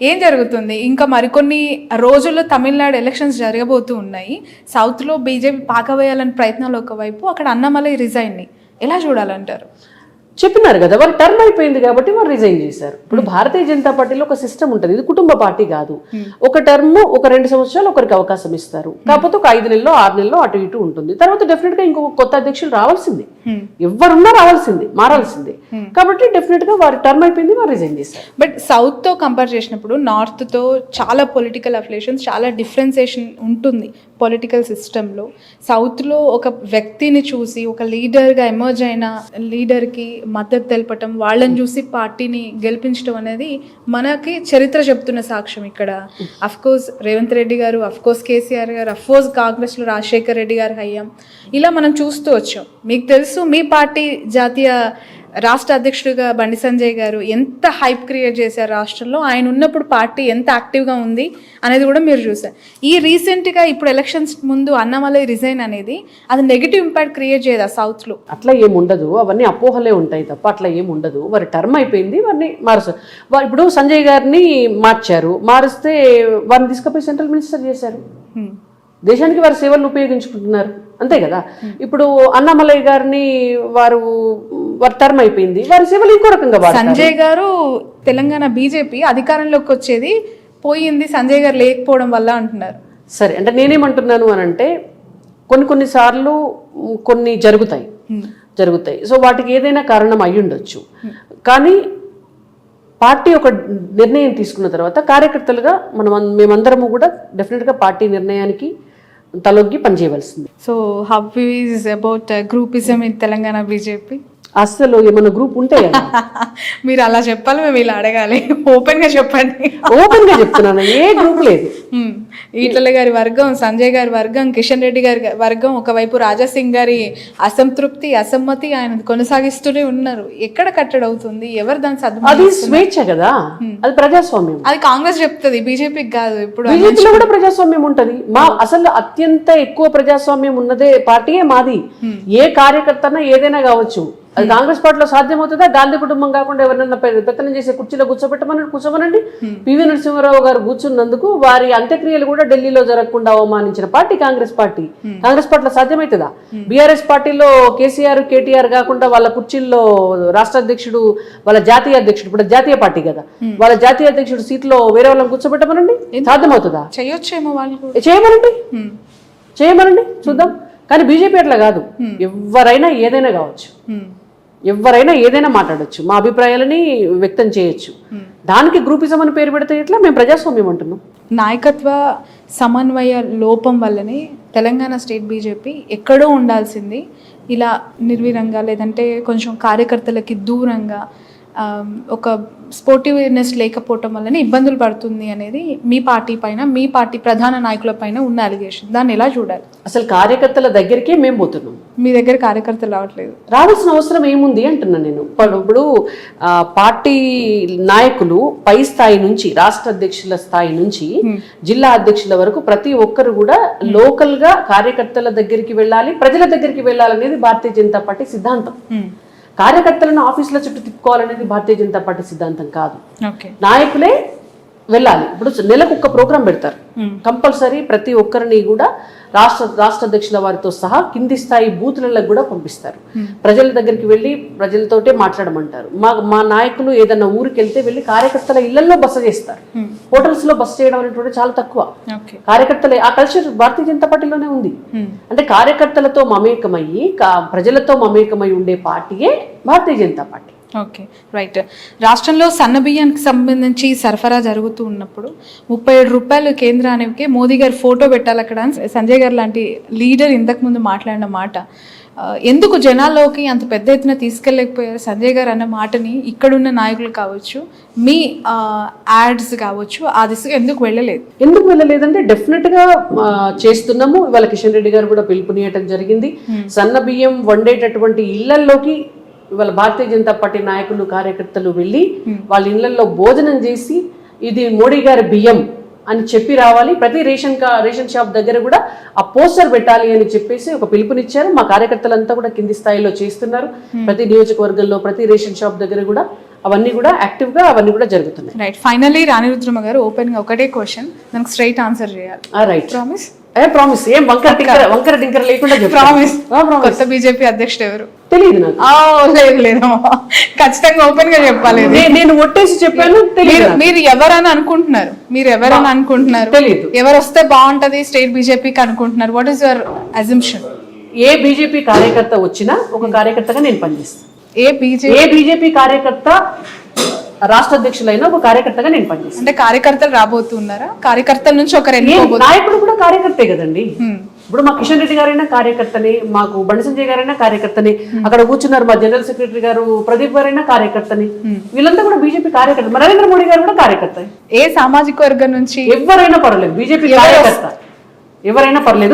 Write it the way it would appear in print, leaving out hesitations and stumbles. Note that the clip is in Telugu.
ఏం జరుగుతుంది? ఇంకా మరికొన్ని రోజుల్లో తమిళనాడు ఎలక్షన్స్ జరగబోతూ ఉన్నాయి. సౌత్‌లో బీజేపీ పాకవేయాలని ప్రయత్నాలు ఒకవైపు, అక్కడ అన్నామలై రిజైన్‌ని ఎలా చూడాలంటారు? చెప్పినారు కదా, వారి టర్మ్ అయిపోయింది కాబట్టి వారు రిజైన్ చేశారు. ఇప్పుడు భారతీయ జనతా పార్టీలో ఒక సిస్టమ్ ఉంటుంది, ఇది కుటుంబ పార్టీ కాదు. ఒక టర్మ్ ఒక 2 సంవత్సరాలు ఒకరికి అవకాశం ఇస్తారు, కాకపోతే ఒక 5 నెలలో 6 నెలలో అటు ఇటు ఉంటుంది. తర్వాత డెఫినెట్ గా ఇంకొక కొత్త అధ్యక్షులు రావాల్సిందే, ఎవరున్నా రావాల్సిందే, మారాల్సిందే. కాబట్టి డెఫినెట్ గా వారి టర్మ్ అయిపోయింది, వారు రిజైన్ చేశారు. బట్ సౌత్ తో కంపేర్ చేసినప్పుడు నార్త్ తో చాలా పొలిటికల్ అఫిలియేషన్స్, చాలా డిఫరెన్సియేషన్ ఉంటుంది పొలిటికల్ సిస్టంలో. సౌత్లో ఒక వ్యక్తిని చూసి, ఒక లీడర్గా ఎమర్జ్ అయిన లీడర్కి మద్దతు తెలపటం, వాళ్ళని చూసి పార్టీని గెలిపించడం అనేది మనకి చరిత్ర చెప్తున్న సాక్ష్యం. ఇక్కడ అఫ్కోర్స్ రేవంత్ రెడ్డి గారు, అఫ్కోర్స్ కేసీఆర్ గారు, అఫ్కోర్స్ కాంగ్రెస్లో రాజశేఖర్ రెడ్డి గారు హయ్యాం, ఇలా మనం చూస్తూ వచ్చాం. మీకు తెలుసు, మీ పార్టీ జాతీయ రాష్ట్ర అధ్యక్షుడిగా బండి సంజయ్ గారు ఎంత హైప్ క్రియేట్ చేశారు రాష్ట్రంలో. ఆయన ఉన్నప్పుడు పార్టీ ఎంత యాక్టివ్గా ఉంది అనేది కూడా మీరు చూసారు. ఈ రీసెంట్గా ఇప్పుడు ఎలక్షన్స్ ముందు అన్నామలై రిజైన్ అనేది అది నెగిటివ్ ఇంపాక్ట్ క్రియేట్ చేయదా సౌత్లో? అట్లా ఏముండదు, అవన్నీ అపోహలే ఉంటాయి తప్ప అట్లా ఏముండదు. వారి టర్మ్ అయిపోయింది, వారిని మారుస్తారు. ఇప్పుడు సంజయ్ గారిని మార్చారు, మారిస్తే వారిని తీసుకుపోయి సెంట్రల్ మినిస్టర్ చేశారు. దేశానికి వారి సేవలను ఉపయోగించుకుంటున్నారు, అంతే కదా. ఇప్పుడు అన్నామలై గారిని వారి టర్మ్ అయిపోయింది, వారి సేవలు ఇంకో రకంగా వాడతారు. సంజయ్ గారు తెలంగాణ బీజేపీ అధికారంలోకి వచ్చేది పోయింది సంజయ్ గారు లేకపోవడం వల్ల అంటున్నారు. సరే, అంటే నేనేమంటున్నాను అని అంటే కొన్ని సార్లు కొన్ని జరుగుతాయి. సో వాటికి ఏదైనా కారణం అయి ఉండొచ్చు. కానీ పార్టీ ఒక నిర్ణయం తీసుకున్న తర్వాత కార్యకర్తలుగా మేమందరము కూడా డెఫినెట్గా పార్టీ నిర్ణయానికి తలొగ్గి పనిచేయవలసింది. So how is about groupism in Telangana BJP? అసలు ఏమన్నా గ్రూప్ ఉంటే మీరు అలా చెప్పాలి, మేము ఇలా అడగాలి. ఓపెన్ గా చెప్పండి. ఓపెన్ గా చెప్తున్నాను, ఏ గ్రూప్ లేదు. ఈటల గారి వర్గం, సంజయ్ గారి వర్గం, కిషన్ రెడ్డి గారి వర్గం, ఒకవైపు రాజాసింగ్ గారి అసంతృప్తి, అసమ్మతి ఆయన కొనసాగిస్తూనే ఉన్నారు. ఎక్కడ కట్టడి అవుతుంది? ఎవరు దాన్ని సద్దు? అది స్వేచ్ఛ కదా, అది ప్రజాస్వామ్యం. అది కాంగ్రెస్ చెప్తుంది, బీజేపీకి కాదు. ఇప్పుడు బీజేపీలో కూడా ప్రజాస్వామ్యం ఉంటది. అసలు అత్యంత ఎక్కువ ప్రజాస్వామ్యం ఉన్నదే పార్టీయే మాది. ఏ కార్యకర్తనా ఏదైనా కావచ్చు. అది కాంగ్రెస్ పార్టీలో సాధ్యమవుతుందా? గాంధీ కుటుంబం కాకుండా ఎవరైనా పెత్తనం చేసే కుర్చీలో కూర్చోమనండి. పివి నరసింహారావు గారు కూర్చున్నందుకు వారి అంత్యక్రియలు కూడా ఢిల్లీలో జరగకుండా అవమానించిన పార్టీ కాంగ్రెస్ పార్టీ. కాంగ్రెస్ పార్టీలో సాధ్యమవుతుందా? బీఆర్ఎస్ పార్టీలో కేసీఆర్, కేటీఆర్ కాకుండా వాళ్ళ కుర్చీల్లో రాష్ట్ర అధ్యక్షుడు, వాళ్ళ జాతీయ అధ్యక్షుడు, ఇప్పుడు జాతీయ పార్టీ కదా, వాళ్ళ జాతీయ అధ్యక్షుడు సీట్లో వేరే వాళ్ళని కూర్చోబెట్టమనండి, సాధ్యమవుతుందా? చేయొచ్చేమో వాళ్ళు, చేయమనండి చూద్దాం. కానీ బీజేపీ అట్లా కాదు, ఎవరైనా ఏదైనా కావచ్చు, ఎవరైనా ఏదైనా మాట్లాడచ్చు, మా అభిప్రాయాలని వ్యక్తం చేయొచ్చు. దానికి గ్రూపిజం అని పేరు పెడితే ఇట్లా మేము ప్రజాస్వామ్యం అంటున్నాం. నాయకత్వ సమన్వయ లోపం వల్లనే తెలంగాణ స్టేట్ బీజేపీ ఎక్కడో ఉండాల్సింది ఇలా నిర్వీరంగా, లేదంటే కొంచెం కార్యకర్తలకి దూరంగా, ఒక స్పోర్టివ్నెస్ లేకపోవటం వల్లనే ఇబ్బందులు పడుతుంది అనేది మీ పార్టీ పైన, మీ పార్టీ ప్రధాన నాయకుల పైన ఉన్న అలిగేషన్. దాన్ని ఎలా చూడాలి? అసలు కార్యకర్తల దగ్గరికే మేము పోతున్నాం, మీ దగ్గర కార్యకర్తలు రావట్లేదు. రావాల్సిన అవసరం ఏముంది అంటున్నాను నేను. ఇప్పుడు పార్టీ నాయకులు పై స్థాయి నుంచి, రాష్ట్ర అధ్యక్షుల స్థాయి నుంచి జిల్లా అధ్యక్షుల వరకు ప్రతి ఒక్కరు కూడా లోకల్ గా కార్యకర్తల దగ్గరికి వెళ్ళాలి, ప్రజల దగ్గరికి వెళ్ళాలనేది భారతీయ జనతా పార్టీ సిద్ధాంతం. కార్యకర్తలను ఆఫీసుల చుట్టూ తిప్పుకోవాలనేది భారతీయ జనతా పార్టీ సిద్ధాంతం కాదు. నాయకులే వెళ్ళాలి. ఇప్పుడు నెలకు ఒక ప్రోగ్రాం పెడతారు, కంపల్సరీ ప్రతి ఒక్కరిని కూడా రాష్ట్ర అధ్యక్షుల వారితో సహా కింది స్థాయి బూతులకు కూడా పంపిస్తారు. ప్రజల దగ్గరికి వెళ్ళి ప్రజలతోటే మాట్లాడమంటారు. మా నాయకులు ఏదన్నా ఊరికి వెళ్తే వెళ్ళి కార్యకర్తల ఇళ్లలో బస చేస్తారు. హోటల్స్ లో బస చేయడం అనేటువంటి చాలా తక్కువ. కార్యకర్తలే ఆ కల్చర్ భారతీయ జనతా పార్టీలోనే ఉంది. అంటే కార్యకర్తలతో మమేకమయ్యి ప్రజలతో మమేకమై ఉండే పార్టీయే Bharatiya Janata party. Okay, right. రాష్ట్రంలో సన్న బియ్యానికి సంబంధించి సరఫరా జరుగుతూ ఉన్నప్పుడు 37 రూపాయలు కేంద్రానికి మోదీ గారు ఫోటో పెట్టాలి అక్కడ, సంజయ్ గారు లాంటి లీడర్ ఇంతకుముందు మాట్లాడిన మాట ఎందుకు జనాల్లోకి అంత పెద్ద ఎత్తున తీసుకెళ్ళలేకపోయారు? సంజయ్ గారు అన్న మాటని ఇక్కడున్న నాయకులు కావచ్చు, మీ యాడ్స్ కావచ్చు, ఆ దిశగా ఎందుకు వెళ్ళలేదంటే డెఫినెట్ గా చేస్తున్నాము. ఇవాళ కిషన్ రెడ్డి గారు కూడా పిలుపునియటం జరిగింది. సన్న బియ్యం వండేటటువంటి ఇళ్లలోకి ఇవాళ భారతీయ జనతా పార్టీ నాయకులు, కార్యకర్తలు వెళ్ళి వాళ్ళ ఇళ్లలో భోజనం చేసి ఇది మోడీ గారి బియ్యం అని చెప్పి రావాలి. ప్రతి రేషన్ షాప్ దగ్గర కూడా ఆ పోస్టర్ పెట్టాలి అని చెప్పేసి ఒక పిలుపునిచ్చారు. మా కార్యకర్తలంతా కూడా కింది స్థాయిలో చేస్తున్నారు. ప్రతి నియోజకవర్గంలో ప్రతి రేషన్ షాప్ దగ్గర కూడా అవన్నీ కూడా యాక్టివ్ గా అవన్నీ కూడా జరుగుతున్నాయి. రైట్, ఫైనల్లీ రాణి రుద్రమ గారు ఓపెన్ గా ఒకటే క్వశ్చన్, దానికి స్ట్రైట్ ఆన్సర్ చేయాలి. Right, promise? ప్రామిస్. ఏం వంకర టింకర లేకుండా ప్రామిస్. కొత్త బీజేపీ అధ్యక్షుడు ఎవరు? తెలియదు నాకు. లేదు లేదు, ఖచ్చితంగా ఓపెన్ గా చెప్పాలి. నేను ఒట్టేసి చెప్పాను, తెలియదు. మీరు ఎవరని అనుకుంటున్నారు? తెలీదు. ఎవరు వస్తే బాగుంటది స్టేట్ బీజేపీకి అనుకుంటున్నారు? What is your assumption? A BJP కార్యకర్త వచ్చినా ఒక కార్యకర్తగా నేను పనిచేస్తాను. ఏ బీజేపీ కార్యకర్త రాష్ట్ర అధ్యక్షులైన ఒక కార్యకర్తగా నేను పనిచేస్తాను. అంటే కార్యకర్తలు రాబోతున్నారా? కార్యకర్తల నుంచి ఒకరు నాయకుడు కూడా కార్యకర్తే కదండి. ఇప్పుడు మా కిషన్ రెడ్డి గారైనా కార్యకర్తని, మాకు బండి సంజయ్ గారైనా కార్యకర్తని, అక్కడ కూర్చున్నారు మా జనరల్ సెక్రటరీ గారు ప్రదీప్ గారైనా కార్యకర్తని. వీళ్ళంతా కూడా బీజేపీ కార్యకర్త. నరేంద్ర మోడీ గారు కూడా కార్యకర్త. ఏ సామాజిక వర్గం నుంచి ఎవరైనా పర్లేదు, బీజేపీ కార్యకర్త ఎవరైనా పర్లేదు.